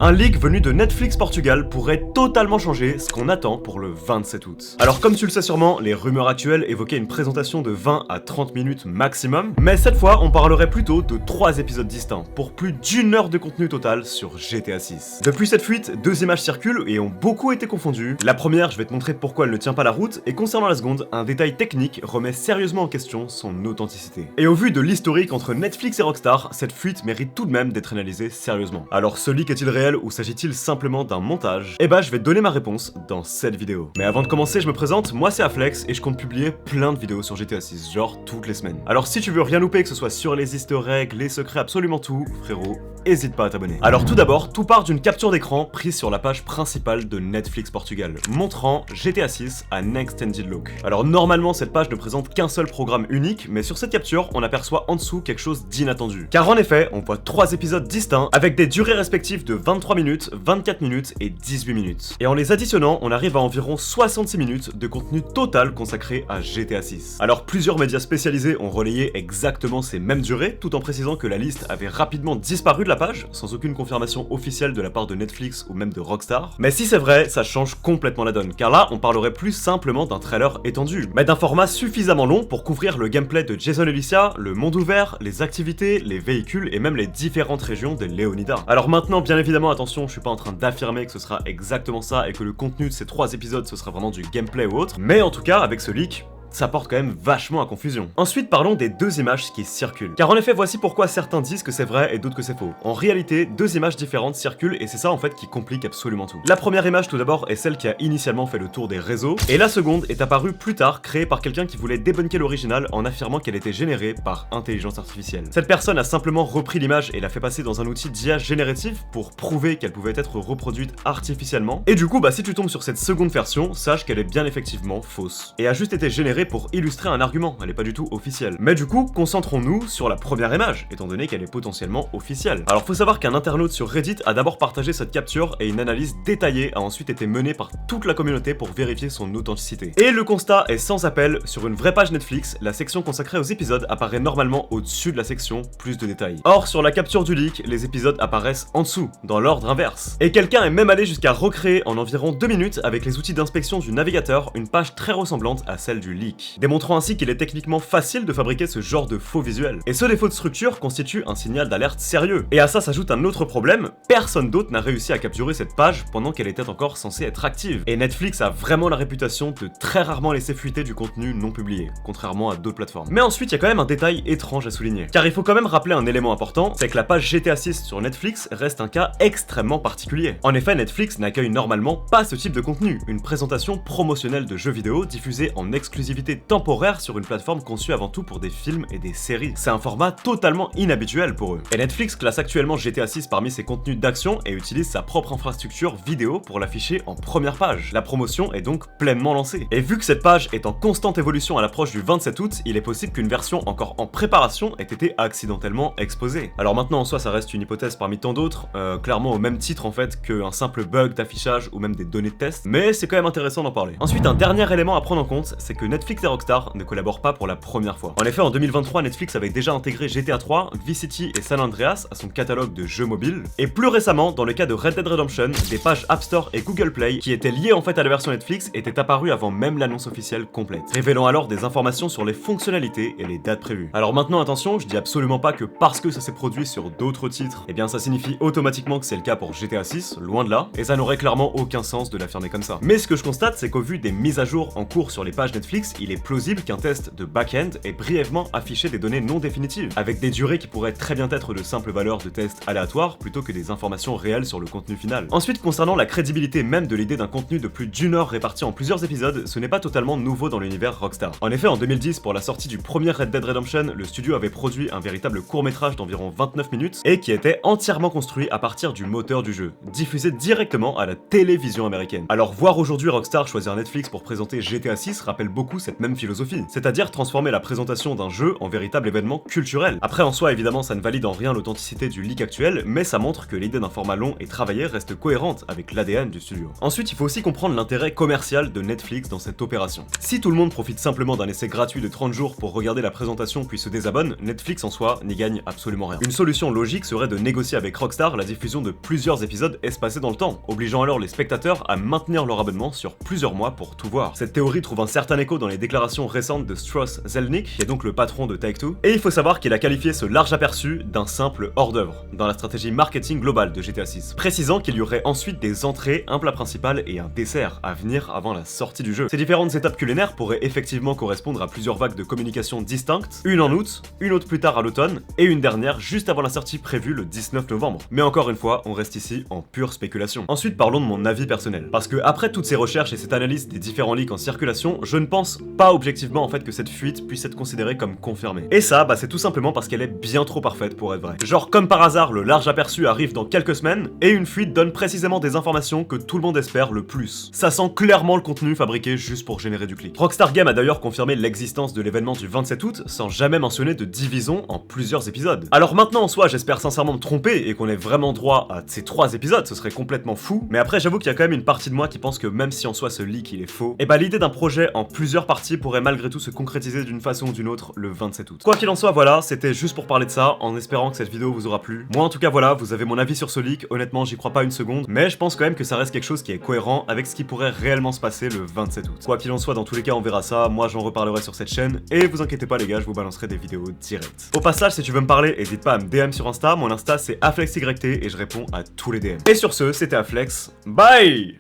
Un leak venu de Netflix Portugal pourrait totalement changer ce qu'on attend pour le 27 août. Alors comme tu le sais sûrement, les rumeurs actuelles évoquaient une présentation de 20 à 30 minutes maximum, mais cette fois on parlerait plutôt de 3 épisodes distincts, pour plus d'1 heure de contenu total sur GTA 6. Depuis cette fuite, 2 images circulent et ont beaucoup été confondues. La première, je vais te montrer pourquoi elle ne tient pas la route, et concernant la seconde, un détail technique remet sérieusement en question son authenticité. Et au vu de l'historique entre Netflix et Rockstar, cette fuite mérite tout de même d'être analysée sérieusement. Alors ce leak est-il réel ou s'agit-il simplement d'un montage? Eh bah je vais te donner ma réponse dans cette vidéo. Mais avant de commencer, je me présente, moi c'est Afflex et je compte publier plein de vidéos sur GTA 6, genre toutes les semaines. Alors si tu veux rien louper, que ce soit sur les easter eggs, les secrets, absolument tout, frérot, hésite pas à t'abonner. Alors tout d'abord, tout part d'une capture d'écran prise sur la page principale de Netflix Portugal, montrant GTA 6 à un extended look. Alors normalement cette page ne présente qu'un seul programme unique, mais sur cette capture, on aperçoit en dessous quelque chose d'inattendu. Car en effet, on voit 3 épisodes distincts avec des durées respectives de 23 minutes, 24 minutes et 18 minutes. Et en les additionnant, on arrive à environ 66 minutes de contenu total consacré à GTA 6. Alors plusieurs médias spécialisés ont relayé exactement ces mêmes durées, tout en précisant que la liste avait rapidement disparu de la page, sans aucune confirmation officielle de la part de Netflix ou même de Rockstar. Mais si c'est vrai, ça change complètement la donne, car là, on parlerait plus simplement d'un trailer étendu, mais d'un format suffisamment long pour couvrir le gameplay de Jason Elysia, le monde ouvert, les activités, les véhicules et même les différentes régions de Leonidas. Alors maintenant, bien évidemment, attention, je suis pas en train d'affirmer que ce sera exactement ça et que le contenu de ces 3 épisodes ce sera vraiment du gameplay ou autre, mais en tout cas, avec ce leak, ça porte quand même vachement à confusion. Ensuite, parlons des 2 images qui circulent. Car en effet, voici pourquoi certains disent que c'est vrai et d'autres que c'est faux. En réalité, 2 images différentes circulent et c'est ça en fait qui complique absolument tout. La première image tout d'abord est celle qui a initialement fait le tour des réseaux, et la seconde est apparue plus tard, créée par quelqu'un qui voulait débunker l'original en affirmant qu'elle était générée par intelligence artificielle. Cette personne a simplement repris l'image et l'a fait passer dans un outil d'IA générative pour prouver qu'elle pouvait être reproduite artificiellement. Et du coup, si tu tombes sur cette seconde version, sache qu'elle est bien effectivement fausse, et a juste été générée pour illustrer un argument, elle est pas du tout officielle. Mais du coup, concentrons-nous sur la première image, étant donné qu'elle est potentiellement officielle. Alors faut savoir qu'un internaute sur Reddit a d'abord partagé cette capture et une analyse détaillée a ensuite été menée par toute la communauté pour vérifier son authenticité. Et le constat est sans appel, sur une vraie page Netflix, la section consacrée aux épisodes apparaît normalement au-dessus de la section plus de détails. Or, sur la capture du leak, les épisodes apparaissent en dessous, dans l'ordre inverse. Et quelqu'un est même allé jusqu'à recréer en environ 2 minutes avec les outils d'inspection du navigateur une page très ressemblante à celle du leak, démontrant ainsi qu'il est techniquement facile de fabriquer ce genre de faux visuel. Et ce défaut de structure constitue un signal d'alerte sérieux. Et à ça s'ajoute un autre problème, personne d'autre n'a réussi à capturer cette page pendant qu'elle était encore censée être active. Et Netflix a vraiment la réputation de très rarement laisser fuiter du contenu non publié, contrairement à d'autres plateformes. Mais ensuite, il y a quand même un détail étrange à souligner. Car il faut quand même rappeler un élément important, c'est que la page GTA 6 sur Netflix reste un cas extrêmement particulier. En effet, Netflix n'accueille normalement pas ce type de contenu, une présentation promotionnelle de jeux vidéo diffusée en exclusivité temporaire sur une plateforme conçue avant tout pour des films et des séries. C'est un format totalement inhabituel pour eux. Et Netflix classe actuellement GTA 6 parmi ses contenus d'action et utilise sa propre infrastructure vidéo pour l'afficher en première page. La promotion est donc pleinement lancée. Et vu que cette page est en constante évolution à l'approche du 27 août, il est possible qu'une version encore en préparation ait été accidentellement exposée. Alors maintenant en soi ça reste une hypothèse parmi tant d'autres, clairement au même titre en fait qu'un simple bug d'affichage ou même des données de test, mais c'est quand même intéressant d'en parler. Ensuite, un dernier élément à prendre en compte, c'est que Netflix et Rockstar ne collaborent pas pour la première fois. En effet, en 2023, Netflix avait déjà intégré GTA 3, Vice City et San Andreas à son catalogue de jeux mobiles, et plus récemment, dans le cas de Red Dead Redemption, des pages App Store et Google Play qui étaient liées en fait à la version Netflix étaient apparues avant même l'annonce officielle complète, révélant alors des informations sur les fonctionnalités et les dates prévues. Alors maintenant attention, je dis absolument pas que parce que ça s'est produit sur d'autres titres, eh bien ça signifie automatiquement que c'est le cas pour GTA 6, loin de là, et ça n'aurait clairement aucun sens de l'affirmer comme ça. Mais ce que je constate, c'est qu'au vu des mises à jour en cours sur les pages Netflix, il est plausible qu'un test de back-end ait brièvement affiché des données non définitives, avec des durées qui pourraient très bien être de simples valeurs de tests aléatoires plutôt que des informations réelles sur le contenu final. Ensuite, concernant la crédibilité même de l'idée d'un contenu de plus d'1 heure réparti en plusieurs épisodes, ce n'est pas totalement nouveau dans l'univers Rockstar. En effet, en 2010, pour la sortie du premier Red Dead Redemption, le studio avait produit un véritable court-métrage d'environ 29 minutes et qui était entièrement construit à partir du moteur du jeu, diffusé directement à la télévision américaine. Alors voir aujourd'hui Rockstar choisir Netflix pour présenter GTA 6 rappelle beaucoup cette même philosophie, c'est-à-dire transformer la présentation d'un jeu en véritable événement culturel. Après en soi évidemment ça ne valide en rien l'authenticité du leak actuel, mais ça montre que l'idée d'un format long et travaillé reste cohérente avec l'ADN du studio. Ensuite il faut aussi comprendre l'intérêt commercial de Netflix dans cette opération. Si tout le monde profite simplement d'un essai gratuit de 30 jours pour regarder la présentation puis se désabonne, Netflix en soi n'y gagne absolument rien. Une solution logique serait de négocier avec Rockstar la diffusion de plusieurs épisodes espacés dans le temps, obligeant alors les spectateurs à maintenir leur abonnement sur plusieurs mois pour tout voir. Cette théorie trouve un certain écho dans les déclarations récentes de Strauss Zelnick, qui est donc le patron de Take-Two, et il faut savoir qu'il a qualifié ce large aperçu d'un simple hors-d'œuvre dans la stratégie marketing globale de GTA 6, précisant qu'il y aurait ensuite des entrées, un plat principal et un dessert à venir avant la sortie du jeu. Ces différentes étapes culinaires pourraient effectivement correspondre à plusieurs vagues de communication distinctes, une en août, une autre plus tard à l'automne, et une dernière juste avant la sortie prévue le 19 novembre. Mais encore une fois, on reste ici en pure spéculation. Ensuite, parlons de mon avis personnel. Parce que après toutes ces recherches et cette analyse des différents leaks en circulation, je ne pense pas objectivement en fait que cette fuite puisse être considérée comme confirmée. Et ça, c'est tout simplement parce qu'elle est bien trop parfaite pour être vraie. Genre comme par hasard, le large aperçu arrive dans quelques semaines, et une fuite donne précisément des informations que tout le monde espère le plus. Ça sent clairement le contenu fabriqué juste pour générer du clic. Rockstar Games a d'ailleurs confirmé l'existence de l'événement du 27 août sans jamais mentionner de division en plusieurs épisodes. Alors maintenant en soi, j'espère sincèrement me tromper et qu'on ait vraiment droit à ces 3 épisodes, ce serait complètement fou, mais après j'avoue qu'il y a quand même une partie de moi qui pense que même si en soi ce leak il est faux, et l'idée d'un projet en plusieurs parties pourrait malgré tout se concrétiser d'une façon ou d'une autre le 27 août. Quoi qu'il en soit, voilà, c'était juste pour parler de ça, en espérant que cette vidéo vous aura plu. Moi en tout cas voilà, vous avez mon avis sur ce leak, honnêtement j'y crois pas une seconde, mais je pense quand même que ça reste quelque chose qui est cohérent avec ce qui pourrait réellement se passer le 27 août. Quoi qu'il en soit, dans tous les cas on verra ça, moi j'en reparlerai sur cette chaîne, et vous inquiétez pas les gars, je vous balancerai des vidéos directes. Au passage, si tu veux me parler, n'hésite pas à me DM sur Insta, mon Insta c'est AflexYT et je réponds à tous les DM. Et sur ce, c'était Aflex, bye!